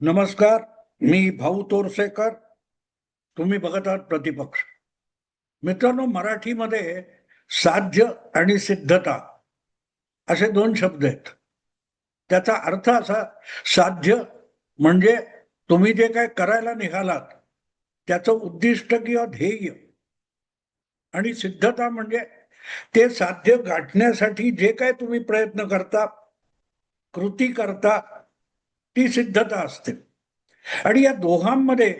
नमस्कार. मी भाऊ तोरसेकर. तुम्ही बघत आहात प्रतिपक्ष. मित्रांनो, मराठीमध्ये साध्य आणि सिद्धता असे दोन शब्द आहेत. त्याचा अर्थ असा, साध्य म्हणजे तुम्ही जे काय करायला निघालात त्याचं उद्दिष्ट किंवा ध्येय, आणि सिद्धता म्हणजे ते साध्य गाठण्यासाठी जे काय तुम्ही प्रयत्न करता, कृती करता, ती सिद्धता असते. आणि या दोघांमध्ये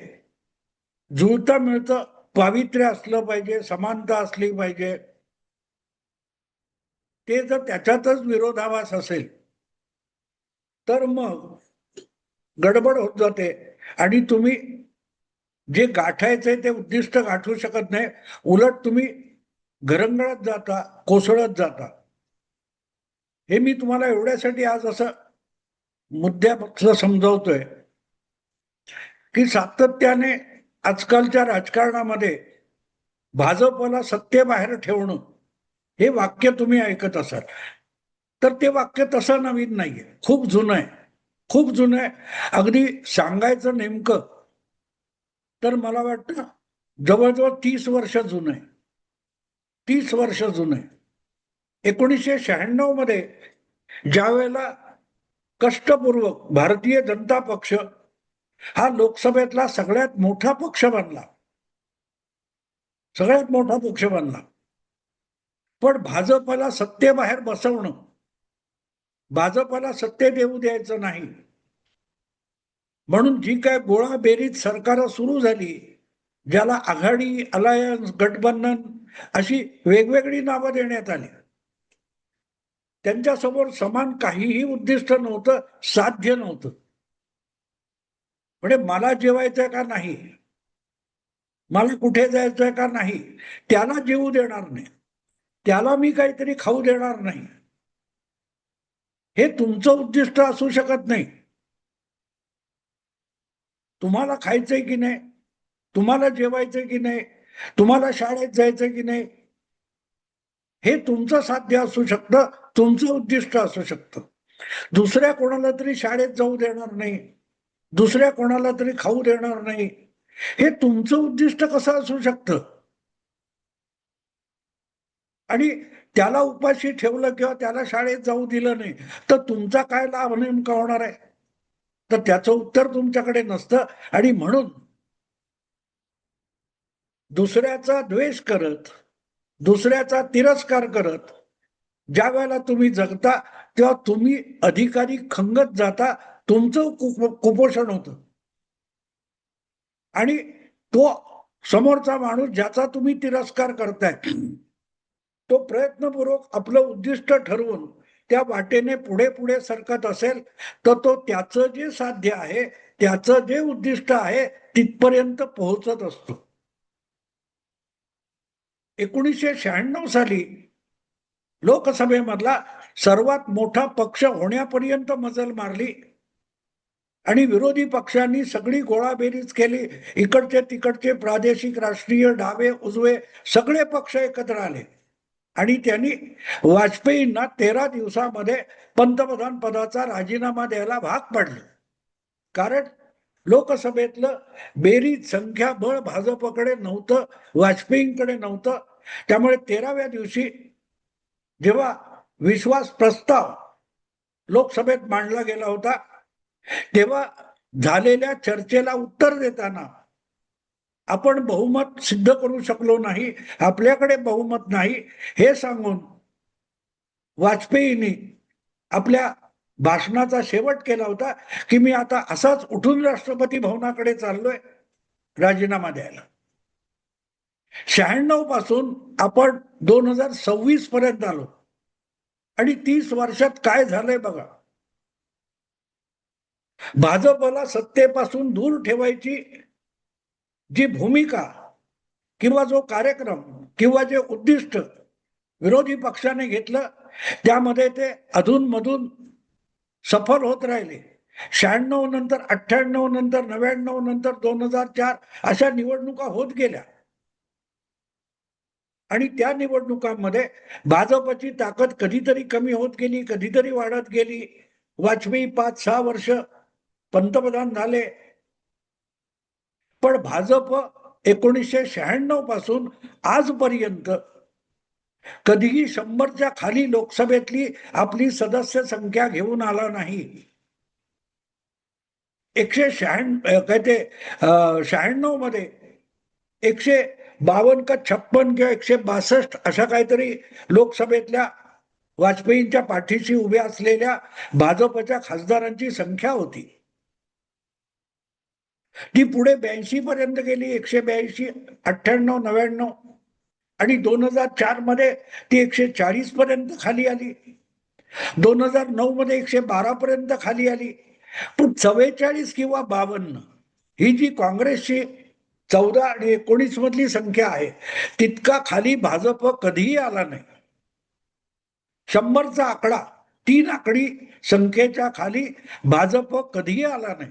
जुळतं मिळतं पावित्र्य असलं पाहिजे, समानता असली पाहिजे. ते जर त्याच्यातच विरोधाभास असेल तर मग गडबड होत जाते आणि तुम्ही जे गाठायचंय ते उद्दिष्ट गाठू शकत नाही. उलट तुम्ही घरंगळत जाता, कोसळत जाता. हे मी तुम्हाला एवढ्यासाठी आज असं मुद्द्याचं समजावतोय की सातत्याने आजकालच्या राजकारणामध्ये भाजपला सत्तेबाहेर ठेवणं हे वाक्य तुम्ही ऐकत असाल. तर ते वाक्य तसं नवीन नाहीये, खूप जुनं आहे. खूप जुनं आहे. अगदी सांगायचं नेमकं तर मला वाटतं जवळजवळ 30 वर्ष जुनं आहे. 30 वर्ष जुनं आहे. 1996 मध्ये ज्या वेळेला कष्टपूर्वक भारतीय जनता पक्ष हा लोकसभेतला सगळ्यात मोठा पक्ष बनला, सगळ्यात मोठा पक्ष बनला, पण भाजपला सत्तेबाहेर बसवणं, भाजपला सत्तेत येऊ द्यायचं नाही म्हणून जी काय गोळाबेरीज सरकार सुरू झाली, ज्याला आघाडी, अलायन्स, गठबंधन अशी वेगवेगळी नावं देण्यात आली, त्यांच्यासमोर समान काहीही उद्दिष्ट नव्हतं, साध्य नव्हतं. म्हणजे मला जेवायचंय का नाही, मला कुठे जायचंय का नाही, त्याला जेवू देणार नाही, त्याला मी काहीतरी खाऊ देणार नाही, हे तुमचं उद्दिष्ट असू शकत नाही. तुम्हाला खायचंय की नाही, तुम्हाला जेवायचंय की नाही, तुम्हाला शाळेत जायचंय की नाही, हे तुमचं साध्य असू शकतं, तुमचं उद्दिष्ट असू शकतं. दुसऱ्या कोणाला तरी शाळेत जाऊ देणार नाही, दुसऱ्या कोणाला तरी खाऊ देणार नाही, हे तुमचं उद्दिष्ट कसं असू शकतं? आणि त्याला उपाशी ठेवलं किंवा त्याला शाळेत जाऊ दिलं नाही तर तुमचा काय लाभ नेमका होणार आहे? तर त्याचं उत्तर तुमच्याकडे नसतं. आणि म्हणून दुसऱ्याचा द्वेष करत, दुसऱ्याचा तिरस्कार करत ज्या वेळेला तुम्ही जगता तेव्हा तुम्ही अधिकारी खंगत जाता, तुमचं कुपोषण होतं. आणि तो समोरचा माणूस ज्याचा तुम्ही तिरस्कार करताय तो प्रयत्नपूर्वक आपलं उद्दिष्ट ठरवून त्या वाटेने पुढे पुढे सरकत असेल तर तो त्याचं जे साध्य आहे, त्याचं जे उद्दिष्ट आहे तिथपर्यंत पोहोचत असतो. 1996 साली लोकसभेमधला सर्वात मोठा पक्ष होण्यापर्यंत मजल मारली आणि विरोधी पक्षांनी सगळी गोळाबेरीज केली. इकडचे तिकडचे प्रादेशिक, राष्ट्रीय, डावे, उजवे सगळे पक्ष एकत्र आले आणि त्यांनी वाजपेयींना 13 दिवसामध्ये पंतप्रधान पदाचा राजीनामा द्यायला भाग पाडलं. कारण लोकसभेतलं बेरीज संख्याबळ भाजपकडे नव्हतं, वाजपेयींकडे नव्हतं. त्यामुळे 13व्या दिवशी जेव्हा विश्वास प्रस्ताव लोकसभेत मांडला गेला होता तेव्हा झालेल्या चर्चेला उत्तर देताना आपण बहुमत सिद्ध करू शकलो नाही, आपल्याकडे बहुमत नाही हे सांगून वाजपेयींनी आपल्या भाषणाचा शेवट केला होता की मी आता असाच उठून राष्ट्रपती भवनाकडे चाललोय राजीनामा द्यायला. 96 पासून आपण 2026 पर्यंत आलो आणि 30 वर्षात काय झालंय बघा. भाजपला सत्तेपासून दूर ठेवायची जी भूमिका किंवा जो कार्यक्रम किंवा जे उद्दिष्ट विरोधी पक्षाने घेतलं त्यामध्ये ते अधूनमधून सफल होत राहिले. 96 नंतर, 98 नंतर, 99 नंतर, 2004 अशा निवडणुका होत गेल्या आणि त्या निवडणुकांमध्ये भाजपची ताकद कधीतरी कमी होत गेली, कधीतरी वाढत गेली. वाजपेयी 5-6 वर्ष पंतप्रधान झाले, पण भाजप 1996 पासून आजपर्यंत कधीही 100च्या खाली लोकसभेतली आपली सदस्य संख्या घेऊन आला नाही. 196 काय ते 96 मध्ये 152 का 56 किंवा 162 अशा काहीतरी लोकसभेतल्या वाजपेयींच्या पाठीशी उभ्या असलेल्या भाजपच्या खासदारांची संख्या होती. ती पुढे 82 पर्यंत गेली, 182, 98, 99 आणि 2004 मध्ये ती 140 पर्यंत खाली आली. 2009 मध्ये 112 पर्यंत खाली आली. पण 44 किंवा 52 ही जी काँग्रेसची 14 आणि 19 मधली संख्या आहे, तितका खाली भाजप कधीही आला नाही. 100चा आकडा 3 आकडी संख्येच्या खाली भाजप कधीही आला नाही.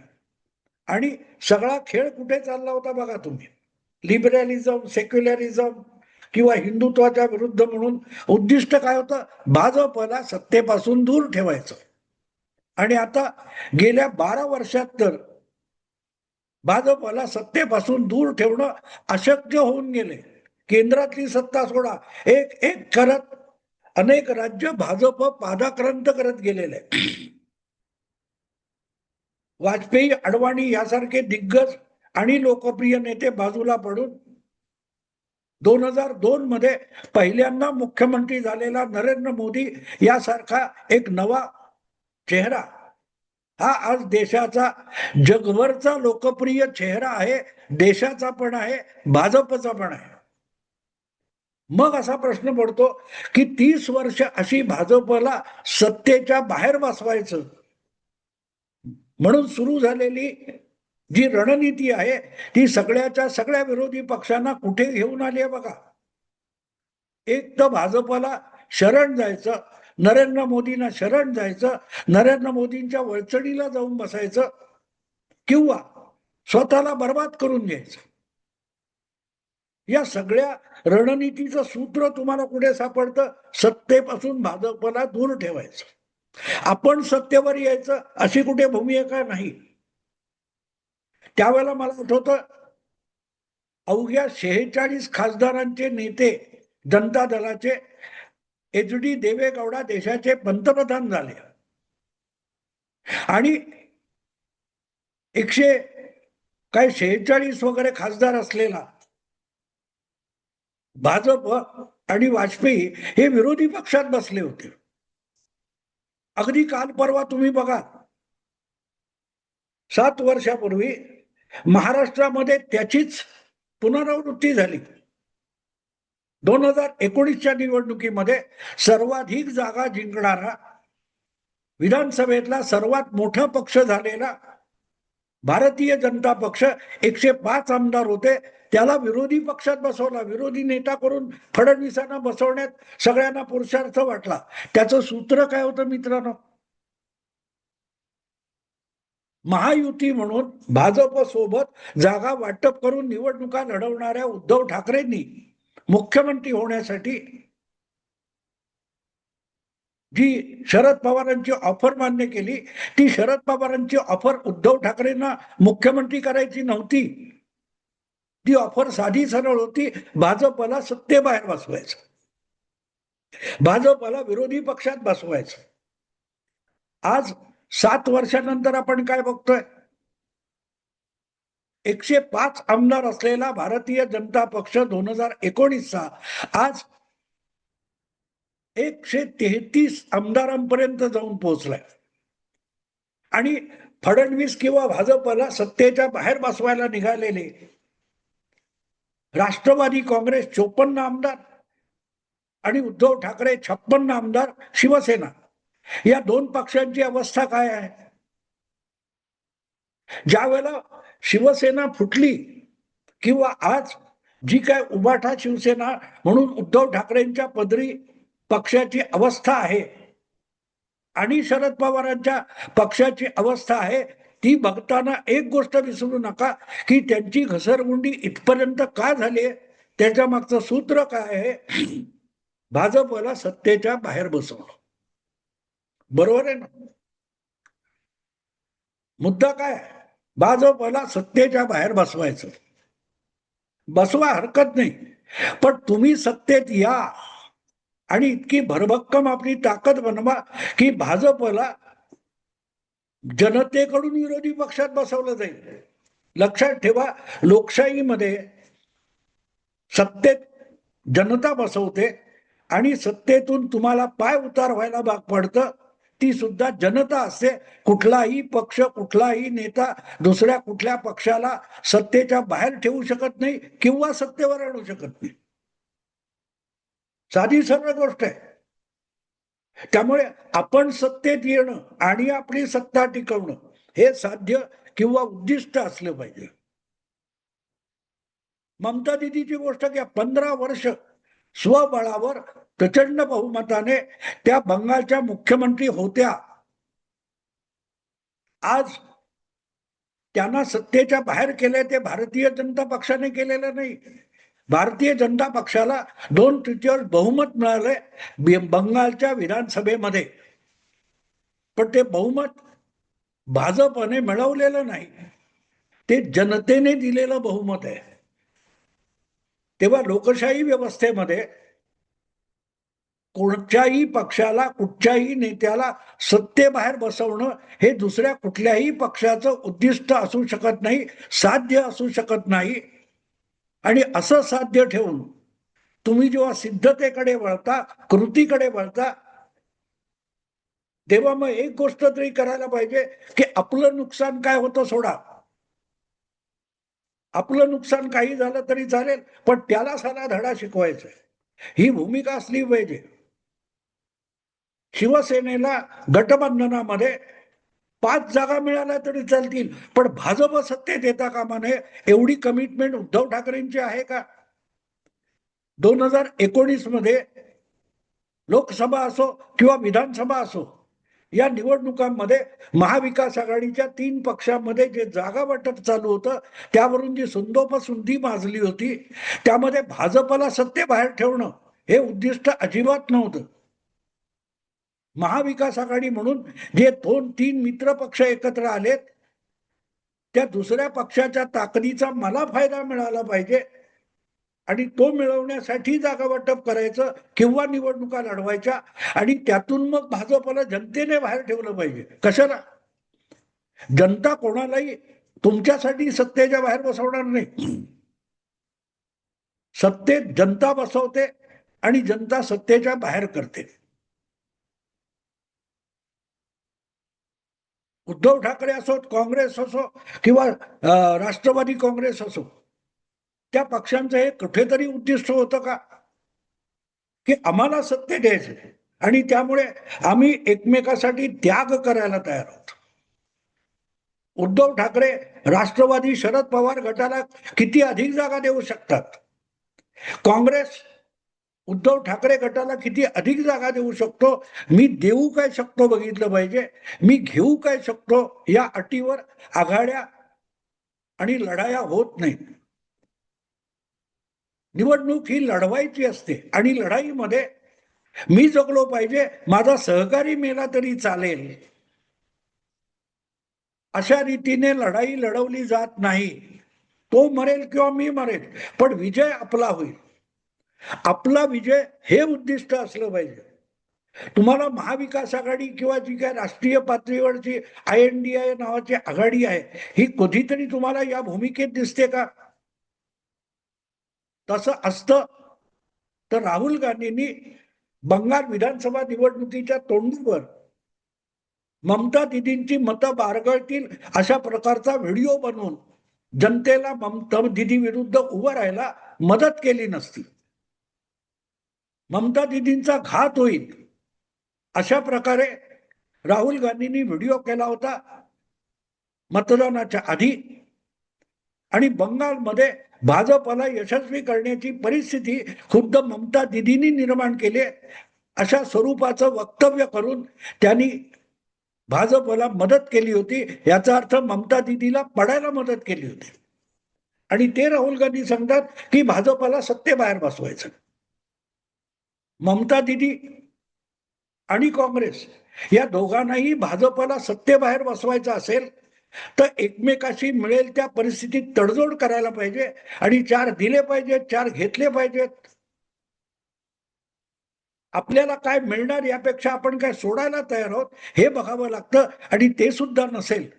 आणि सगळा खेळ कुठे चालला होता बघा तुम्ही. लिबरलिझम, सेक्युलरिझम किंवा हिंदुत्वाच्या विरुद्ध म्हणून उद्दिष्ट काय होतं? भाजपला सत्तेपासून दूर ठेवायचं. आणि आता गेल्या 12 वर्षात तर भाजपला सत्तेपासून दूर ठेवणं अशक्य होऊन गेले. केंद्रातली सत्ता सोडा, एक एक करत अनेक राज्य भाजप पादाक्रांत करत गेलेले. वाजपेयी, अडवाणी यासारखे दिग्गज आणि लोकप्रिय नेते बाजूला पडून 2002 मध्ये पहिल्यांदा मुख्यमंत्री झालेला नरेंद्र मोदी यासारखा एक नवा चेहरा हा आज देशाचा जगभरचा लोकप्रिय चेहरा आहे. देशाचा पण आहे, भाजपचा पण आहे. मग असा प्रश्न पडतो की 30 वर्ष अशी भाजपला सत्तेच्या बाहेर बसवायचं म्हणून सुरू झालेली जी रणनीती आहे ती सगळ्याच्या सगळ्या विरोधी पक्षांना कुठे घेऊन आली आहे बघा. एक तर भाजपला शरण जायचं, नरेंद्र मोदींना शरण जायचं, नरेंद्र मोदींच्या वळचणीला जाऊन बसायचं किंवा स्वतःला बर्बाद करून घ्यायचं. या सगळ्या रणनीतीचं सूत्र तुम्हाला कुठे सापडतं? सत्तेपासून भाजपला दूर ठेवायचं. आपण सत्तेवर यायचं अशी कुठे भूमिका नाही. त्यावेळेला मला आठवतं अवघ्या 46 खासदारांचे नेते जनता दलाचे HD देवेगौडा देशाचे पंतप्रधान झाले आणि 146 वगैरे खासदार असलेला भाजप आणि वाजपेयी हे विरोधी पक्षात बसले होते. अगदी काल परवा तुम्ही बघा, 7 वर्षापूर्वी महाराष्ट्रामध्ये त्याचीच पुनरावृत्ती झाली. 2019च्या निवडणुकीमध्ये सर्वाधिक जागा जिंकणारा विधानसभेतला सर्वात मोठा पक्ष झालेला भारतीय जनता पक्ष 105 आमदार होते, त्याला विरोधी पक्षात बसवला. विरोधी नेता करून फडणवीसांना बसवण्यात सगळ्यांना पुरुषार्थ वाटला. त्याचं सूत्र काय होतं मित्रांनो? महायुती म्हणून भाजप सोबत जागा वाटप करून निवडणुका लढवणाऱ्या उद्धव ठाकरेंनी मुख्यमंत्री होण्यासाठी जी शरद पवारांची ऑफर मान्य केली, ती शरद पवारांची ऑफर उद्धव ठाकरेंना मुख्यमंत्री करायची नव्हती. ती ऑफर साधी सरळ होती, भाजपला सत्तेबाहेर बसवायचं, भाजपला विरोधी पक्षात बसवायचं. आज 7 वर्षानंतर आपण काय बघतोय? 105 आमदार असलेला भारतीय जनता पक्ष 2019चा आज 133 आमदारांपर्यंत जाऊन पोहोचलाय. आणि फडणवीस किंवा भाजपला सत्तेच्या बाहेर बसवायला निघालेले राष्ट्रवादी काँग्रेस 54 आमदार आणि उद्धव ठाकरे 56 आमदार शिवसेना, या दोन पक्षांची अवस्था काय आहे? ज्या वेळेला शिवसेना फुटली किंवा आज जी काय उभाठा शिवसेना म्हणून उद्धव ठाकरेंच्या पदरी पक्षाची अवस्था आहे आणि शरद पवारांच्या पक्षाची अवस्था आहे, ती बघताना एक गोष्ट विसरू नका की त्यांची घसरगुंडी इथपर्यंत का झाली, त्याच्या मागचं सूत्र काय आहे? भाजपला सत्तेच्या बाहेर बसवणं. बरोबर आहे ना? मुद्दा काय? भाजपला सत्तेच्या बाहेर बसवायचं. बसवा, हरकत नाही, पण तुम्ही सत्तेत या आणि इतकी भरभक्कम आपली ताकद बनवा की भाजपला जनतेकडून विरोधी पक्षात बसवलं जाईल. लक्षात ठेवा, लोकशाहीमध्ये सत्तेत जनता बसवते आणि सत्तेतून तुम्हाला पाय उतार व्हायला भाग पडतं, ती सुद्धा जनता असते. कुठलाही पक्ष, कुठलाही नेता दुसऱ्या कुठल्या पक्षाला सत्तेच्या बाहेर ठेवू शकत नाही किंवा सत्तेवर आणू शकत नाही. साधी सरळ गोष्ट आहे. त्यामुळे आपण सत्तेत येणं आणि आपली सत्ता टिकवणं हे साध्य किंवा उद्दिष्ट असलं पाहिजे. ममता दिदीची गोष्ट घ्या, 15 वर्ष स्वबळावर प्रचंड बहुमताने त्या बंगालच्या मुख्यमंत्री होत्या. आज त्यांना सत्तेच्या बाहेर केले ते भारतीय जनता पक्षाने केलेलं नाही. भारतीय जनता पक्षाला 2/3 बहुमत मिळालंय बंगालच्या विधानसभेमध्ये, पण ते बहुमत भाजपने मिळवलेलं नाही, ते जनतेने दिलेलं बहुमत आहे. तेव्हा लोकशाही व्यवस्थेमध्ये कोणत्याही पक्षाला, कुठच्याही नेत्याला सत्तेबाहेर बसवणं हे दुसऱ्या कुठल्याही पक्षाचं उद्दिष्ट असू शकत नाही, साध्य असू शकत नाही. आणि असं साध्य ठेवून तुम्ही जेव्हा सिद्धतेकडे वळता, कृतीकडे वळता, तेव्हा मग एक गोष्ट तरी करायला पाहिजे की आपलं नुकसान काय होतं सोडा. आपलं नुकसान काही झालं तरी चालेल, पण त्याला साला धडा शिकवायचा, ही भूमिका असली पाहिजे. शिवसेनेला गटबंधनामध्ये 5 जागा मिळाल्या तरी चालतील, पण भाजप सत्तेत येता कामा नये, एवढी कमिटमेंट उद्धव ठाकरेंची आहे का? 2019 मध्ये लोकसभा असो किंवा विधानसभा असो, या निवडणुकांमध्ये महाविकास आघाडीच्या 3 पक्षांमध्ये जे जागा वाटप चालू होतं, त्यावरून जी सुंदोपसुंदी माजली होती, त्यामध्ये भाजपला सत्तेबाहेर ठेवणं हे उद्दिष्ट अजिबात नव्हतं. महाविकास आघाडी म्हणून जे 2-3 मित्र पक्ष एकत्र आलेत, त्या दुसऱ्या पक्षाच्या ताकदीचा मला फायदा मिळाला पाहिजे आणि तो मिळवण्यासाठी जागा वाटप करायचं किंवा निवडणुका लढवायच्या आणि त्यातून मग भाजपला जनतेने बाहेर ठेवलं पाहिजे. कशाला? जनता कोणालाही तुमच्यासाठी सत्तेच्या बाहेर बसवणार नाही. सत्तेत जनता बसवते आणि जनता सत्तेच्या बाहेर करते. उद्धव ठाकरे असो, काँग्रेस असो किंवा राष्ट्रवादी काँग्रेस असो, त्या पक्षांचं हे कुठेतरी उद्दिष्ट होतं का की आम्हाला सत्ते द्यायचे आणि त्यामुळे आम्ही एकमेकासाठी त्याग करायला तयार आहोत. उद्धव ठाकरे राष्ट्रवादी शरद पवार गटाला किती अधिक जागा देऊ शकतात, काँग्रेस उद्धव ठाकरे गटाला किती अधिक जागा देऊ शकतो, मी देऊ काय शकतो बघितलं पाहिजे, मी घेऊ काय शकतो या अटीवर आघाड्या आणि लढाया होत नाहीत. निवडणूक ही लढवायची असते आणि लढाईमध्ये मी जगलो पाहिजे, माझा सहकारी मेला तरी चालेल, अशा रीतीने लढाई लढवली जात नाही. तो मरेल किंवा मी मरेल, पण विजय आपला होईल. आपला विजय हे उद्दिष्ट असलं पाहिजे. तुम्हाला महाविकास आघाडी किंवा जी काय राष्ट्रीय पातळीवरची INDI नावाची आघाडी आहे, ही कधीतरी तुम्हाला या भूमिकेत दिसते का? तसं असतं तर राहुल गांधींनी बंगाल विधानसभा निवडणुकीच्या तोंडीवर ममता दिदींची मतं बारगळतील अशा प्रकारचा व्हिडिओ बनवून जनतेला ममता दिदी विरुद्ध उभं राहायला मदत केली नसती. ममता दिदींचा घात होईल अशा प्रकारे राहुल गांधींनी व्हिडिओ केला होता मतदानाच्या आधी आणि बंगालमध्ये भाजपला यशस्वी करण्याची परिस्थिती खुद्द ममता दिदींनी निर्माण केली, अशा स्वरूपाचं वक्तव्य करून त्यांनी भाजपला मदत केली होती. याचा अर्थ ममता दिदीला पडायला मदत केली होती आणि ते राहुल गांधी सांगतात की भाजपला सत्तेबाहेर बसवायचं. ममता दिदी आणि काँग्रेस या दोघांनाही भाजपला सत्तेबाहेर बसवायचं असेल तर एकमेकाशी मिळेल त्या परिस्थितीत तडजोड करायला पाहिजे आणि 4 दिले पाहिजेत, 4 घेतले पाहिजेत. आपल्याला काय मिळणार यापेक्षा आपण काय सोडायला तयार आहोत हे बघावं लागतं आणि ते सुद्धा नसेल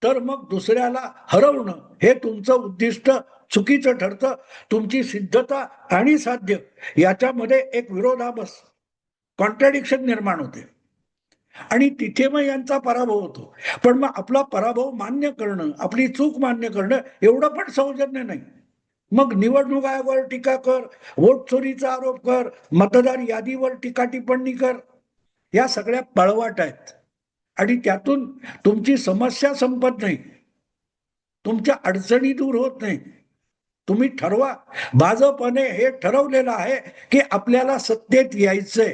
तर मग दुसऱ्याला हरवणं हे तुमचं उद्दिष्ट चुकीचं ठरतं. तुमची सिद्धता आणि साध्य याच्यामध्ये एक विरोधाभास, कॉन्ट्रॅडिक्शन निर्माण होते आणि तिथे मग यांचा पराभव होतो. पण मग आपला पराभव मान्य करणं, आपली चूक मान्य करणं एवढं पण सौजन्य नाही. मग निवडणूक आयोगावर टीका कर, वोट चोरीचा आरोप कर, मतदार यादीवर टीका टिप्पणी कर, या सगळ्या पळवाट आहेत आणि त्यातून तुमची समस्या संपत नाही, तुमच्या अडचणी दूर होत नाही. तुम्ही ठरवा. भाजपने हे ठरवलेलं आहे की आपल्याला सत्तेत यायचंय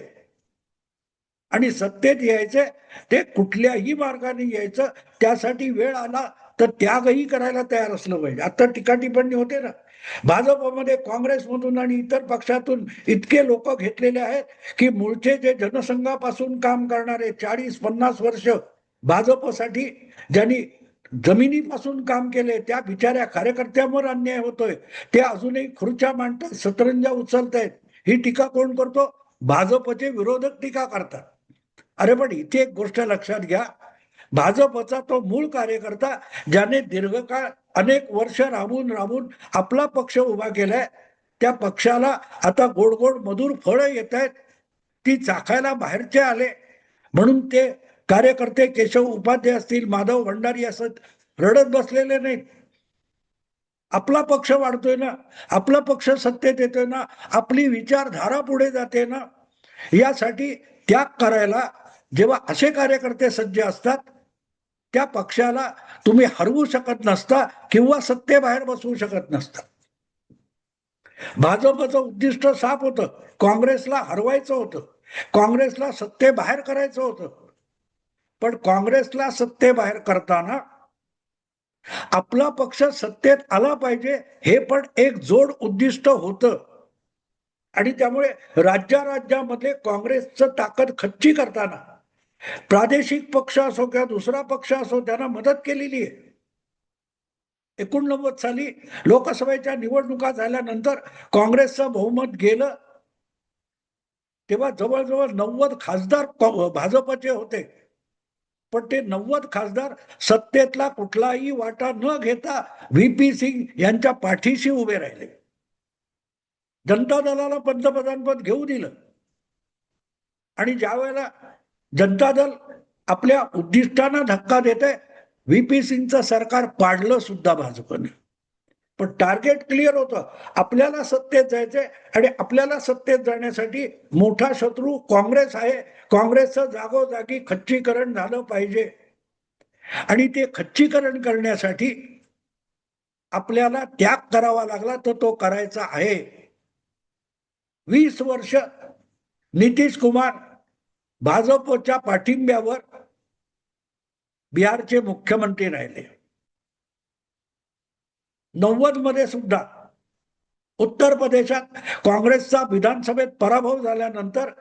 आणि सत्तेत यायचंय ते कुठल्याही मार्गाने यायचं. त्यासाठी वेळ आला तर त्यागही करायला तयार असलं पाहिजे. आता टीका टिप्पणी होते ना, भाजपमध्ये काँग्रेसमधून आणि इतर पक्षातून इतके लोक घेतलेले आहेत की मूळचे जे जनसंघापासून काम करणारे 40-50 वर्ष भाजपसाठी ज्यांनी जमिनीपासून काम केले त्या बिचाऱ्या कार्यकर्त्यांवर अन्याय होतोय. ते अजूनही खुर्च्या मांडतात, सतरंजा उचलतायत. ही टीका कोण करतो? भाजपचे विरोधक टीका करतात. अरे पण इथे एक गोष्ट लक्षात घ्या, भाजपचा तो मूळ कार्यकर्ता ज्याने दीर्घकाळ अनेक वर्ष राबून राबून आपला पक्ष उभा केलाय, त्या पक्षाला आता गोड गोड मधुर फळं येत आहेत, ती चाखायला बाहेरचे आले म्हणून ते कार्यकर्ते केशव उपाध्याय असतील, माधव भंडारी असत रडत बसलेले नाहीत. आपला पक्ष वाढतोय ना, आपला पक्ष सत्तेत येतोय ना, आपली विचारधारा पुढे जाते ना, यासाठी त्याग करायला जेव्हा असे कार्यकर्ते सज्ज असतात त्या पक्षाला तुम्ही हरवू शकत नसता किंवा सत्तेबाहेर बसवू शकत नसता. भाजपचं उद्दिष्ट साफ होतं, काँग्रेसला हरवायचं होतं, काँग्रेसला सत्तेबाहेर करायचं होतं. पण काँग्रेसला सत्तेबाहेर करताना आपला पक्ष सत्तेत आला पाहिजे हे पण एक जोड उद्दिष्ट होतं आणि त्यामुळे राज्यामध्ये काँग्रेसचं ताकद खच्ची करताना प्रादेशिक पक्ष असो किंवा दुसरा पक्ष असो त्यांना मदत केलेली आहे. 89 साली लोकसभेच्या निवडणुका झाल्यानंतर काँग्रेसचं बहुमत गेलं तेव्हा जवळजवळ 90 खासदार भाजपचे होते. पण ते 90 खासदार सत्तेतला कुठलाही वाटा न घेता व्ही.पी. सिंग यांच्या पाठीशी उभे राहिले. जनता दलाला पंतप्रधानपद घेऊ दिलं आणि ज्या वेळेला जनता दल आपल्या उद्दिष्टांना धक्का देते, व्ही.पी. सिंगचं सरकार पाडलं सुद्धा भाजपने. पण टार्गेट क्लिअर होतं, आपल्याला सत्तेत जायचंय आणि आपल्याला सत्तेत जाण्यासाठी मोठा शत्रू काँग्रेस आहे. काँग्रेसचं जागोजागी खच्चीकरण झालं पाहिजे आणि ते खच्चीकरण करण्यासाठी आपल्याला त्याग करावा लागला तर तो करायचा आहे. 20 वर्ष नितीश कुमार भाजपच्या पाठिंब्यावर बिहारचे मुख्यमंत्री राहिले. 90 मध्ये सुद्धा उत्तर प्रदेशात काँग्रेसचा विधानसभेत पराभव झाल्यानंतर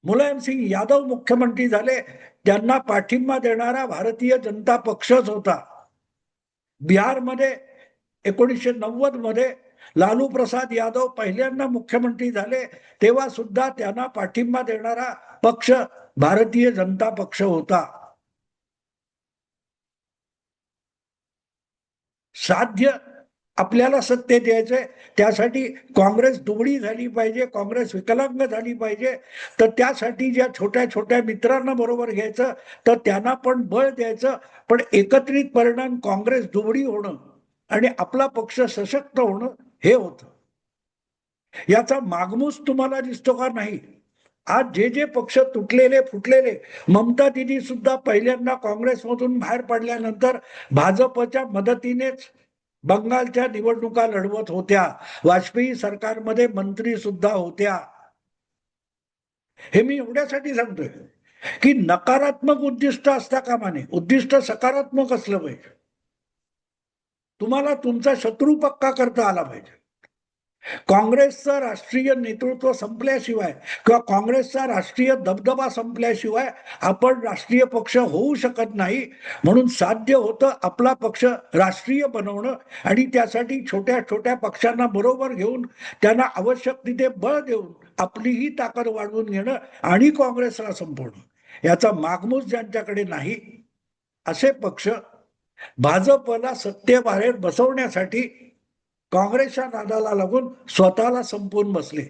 मुलायम सिंग यादव मुख्यमंत्री झाले. त्यांना पाठिंबा देणारा भारतीय जनता पक्षच होता. बिहारमध्ये 1990 मध्ये लालू प्रसाद यादव पहिल्यांदा मुख्यमंत्री झाले तेव्हा सुद्धा त्यांना पाठिंबा देणारा पक्ष भारतीय जनता पक्ष होता. साध्य आपल्याला सत्तेत यायचंय त्यासाठी काँग्रेस दुबळी झाली पाहिजे, काँग्रेस विकलांग झाली पाहिजे. तर त्यासाठी ज्या छोट्या छोट्या मित्रांना बरोबर घ्यायचं तर त्यांना पण बळ द्यायचं. पण एकत्रित परिणाम काँग्रेस दुबळी होणं आणि आपला पक्ष सशक्त होणं हे होतं. याचा मागमूस तुम्हाला दिसतो का? नाही. आज जे जे पक्ष तुटलेले फुटलेले, ममता दिदी सुद्धा पहिल्यांदा काँग्रेसमधून बाहेर पडल्यानंतर भाजपच्या मदतीनेच बंगालच्या निवडणुका लढवत होत्या. वाजपेयी सरकारमध्ये मंत्री सुद्धा होत्या. हे मी एवढ्यासाठी सांगतोय की नकारात्मक उद्दिष्ट असता कामा नये, उद्दिष्ट सकारात्मक असलं पाहिजे. तुम्हाला तुमचा शत्रू पक्का करता आला पाहिजे. काँग्रेसचं राष्ट्रीय नेतृत्व संपल्याशिवाय किंवा काँग्रेसचा राष्ट्रीय दबदबा संपल्याशिवाय आपण राष्ट्रीय पक्ष होऊ शकत नाही. म्हणून साध्य होतं आपला पक्ष राष्ट्रीय बनवणं आणि त्यासाठी छोट्या छोट्या पक्षांना बरोबर घेऊन त्यांना आवश्यक तिथे बळ देऊन आपलीही ताकद वाढवून घेणं आणि काँग्रेसला संपवणं. याचा मागमूस ज्यांच्याकडे नाही असे पक्ष भाजपला सत्तेबाहेर बसवण्यासाठी काँग्रेसच्या नादाला लागून स्वतःला संपवून बसले.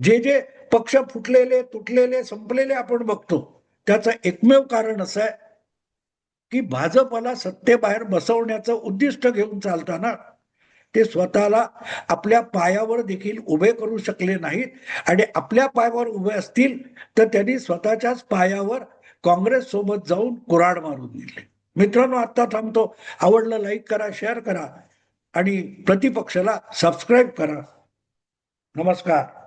जे जे पक्ष फुटलेले, तुटलेले, संपलेले आपण बघतो, त्याचं एकमेव कारण असं आहे की भाजपला सत्तेबाहेर बसवण्याचं उद्दिष्ट घेऊन चालताना ते स्वतःला आपल्या पायावर देखील उभे करू शकले नाहीत आणि आपल्या पायावर उभे असतील तर त्यांनी स्वतःच्याच पायावर काँग्रेस सोबत जाऊन कुऱ्हाड मारून दिली. मित्रांनो, आता थांबतो. आवडलं लाईक करा, शेअर करा आणि प्रतिपक्षाला सबस्क्राईब करा. नमस्कार.